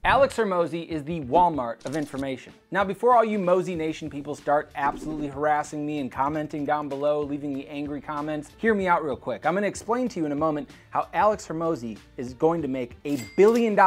Alex Hormozi is the Walmart of information. Now, before all you Mozi Nation people start absolutely harassing me and commenting down below, leaving me angry comments, hear me out real quick. I'm going to explain to you in a moment how Alex Hormozi is going to make $1 billion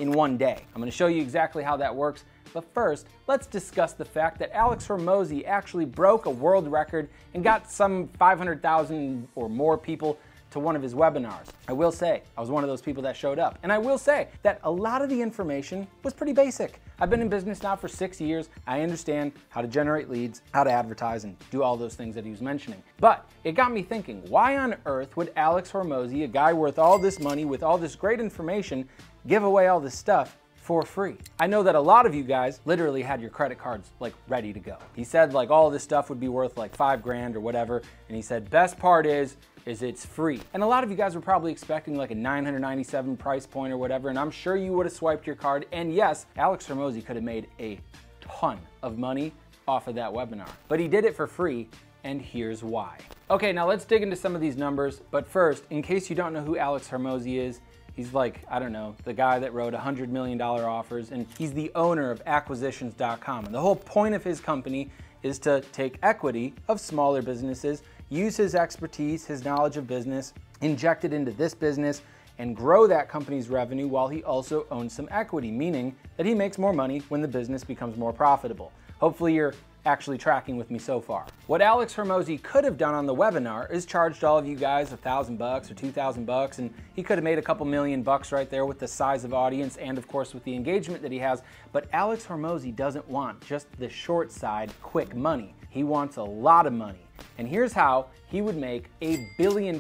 in one day. I'm going to show you exactly how that works. But first, let's discuss the fact that Alex Hormozi actually broke a world record and got some 500,000 or more people to one of his webinars. I will say, I was one of those people that showed up. And I will say that a lot of the information was pretty basic. I've been in business now for 6 years. I understand how to generate leads, how to advertise, and do all those things that he was mentioning. But it got me thinking, why on earth would Alex Hormozi, a guy worth all this money with all this great information, give away all this stuff for free? I know that a lot of you guys literally had your credit cards like ready to go. He said like all this stuff would be worth like 5 grand or whatever. And he said, best part is it's free. And a lot of you guys were probably expecting like a $997 price point or whatever. And I'm sure you would have swiped your card. And yes, Alex Hormozi could have made a ton of money off of that webinar, but he did it for free. And here's why. Okay, now let's dig into some of these numbers. But first, in case you don't know who Alex Hormozi is, he's like, I don't know, the guy that wrote $100 million offers, and he's the owner of acquisitions.com. And the whole point of his company is to take equity of smaller businesses, use his expertise, his knowledge of business, inject it into this business, and grow that company's revenue while he also owns some equity, meaning that he makes more money when the business becomes more profitable. Hopefully you're actually tracking with me so far. What Alex Hormozi could have done on the webinar is charged all of you guys $1,000 or $2,000, and he could have made a couple million bucks right there with the size of audience and of course with the engagement that he has. But Alex Hormozi doesn't want just the short side quick money. He wants a lot of money. And here's how he would make $1 billion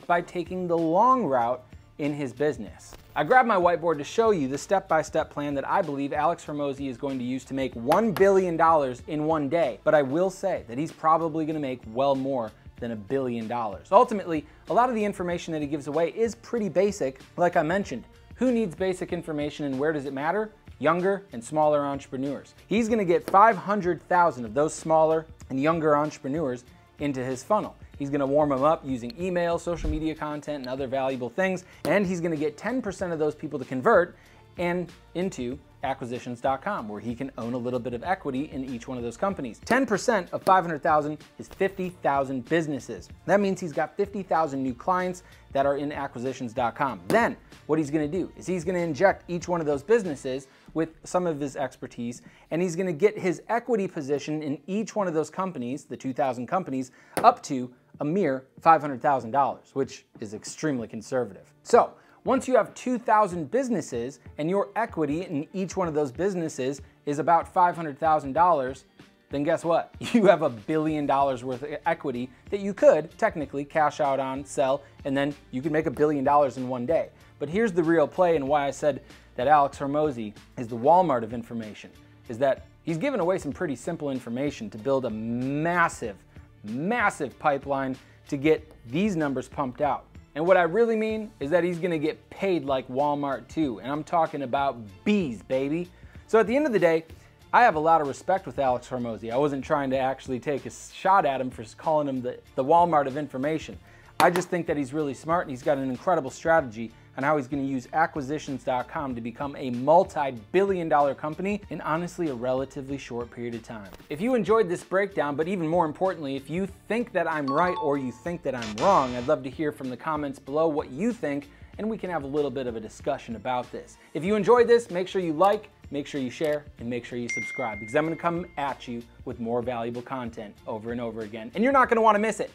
by taking the long route in his business. I grabbed my whiteboard to show you the step-by-step plan that I believe Alex Hormozi is going to use to make $1 billion in one day. But I will say that he's probably going to make well more than $1 billion. Ultimately, a lot of the information that he gives away is pretty basic. Like I mentioned, who needs basic information and where does it matter? Younger and smaller entrepreneurs. He's going to get 500,000 of those smaller and younger entrepreneurs into his funnel. He's going to warm them up using email, social media content, and other valuable things. And he's going to get 10% of those people to convert and into acquisitions.com, where he can own a little bit of equity in each one of those companies. 10% of 500,000 is 50,000 businesses. That means he's got 50,000 new clients that are in acquisitions.com. Then what he's going to do is he's going to inject each one of those businesses with some of his expertise, and he's going to get his equity position in each one of those companies, the 2,000 companies, up to a mere $500,000, which is extremely conservative. So once you have 2,000 businesses and your equity in each one of those businesses is about $500,000, then guess what? You have $1 billion worth of equity that you could technically cash out on, sell, and then you could make $1 billion in one day. But here's the real play, and why I said that Alex Hormozi is the Walmart of information, is that he's given away some pretty simple information to build a massive, massive pipeline to get these numbers pumped out. And what I really mean is that he's gonna get paid like Walmart too, and I'm talking about bees, baby. So at the end of the day, I have a lot of respect with Alex Hormozi. I wasn't trying to actually take a shot at him for calling him the Walmart of information. I just think that he's really smart and he's got an incredible strategy on how he's going to use acquisitions.com to become a multi-billion-dollar company in honestly a relatively short period of time. If you enjoyed this breakdown, but even more importantly, if you think that I'm right or you think that I'm wrong, I'd love to hear from the comments below what you think, and we can have a little bit of a discussion about this. If you enjoyed this, make sure you like, make sure you share, and make sure you subscribe, because I'm going to come at you with more valuable content over and over again, and you're not going to want to miss it.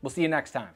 We'll see you next time.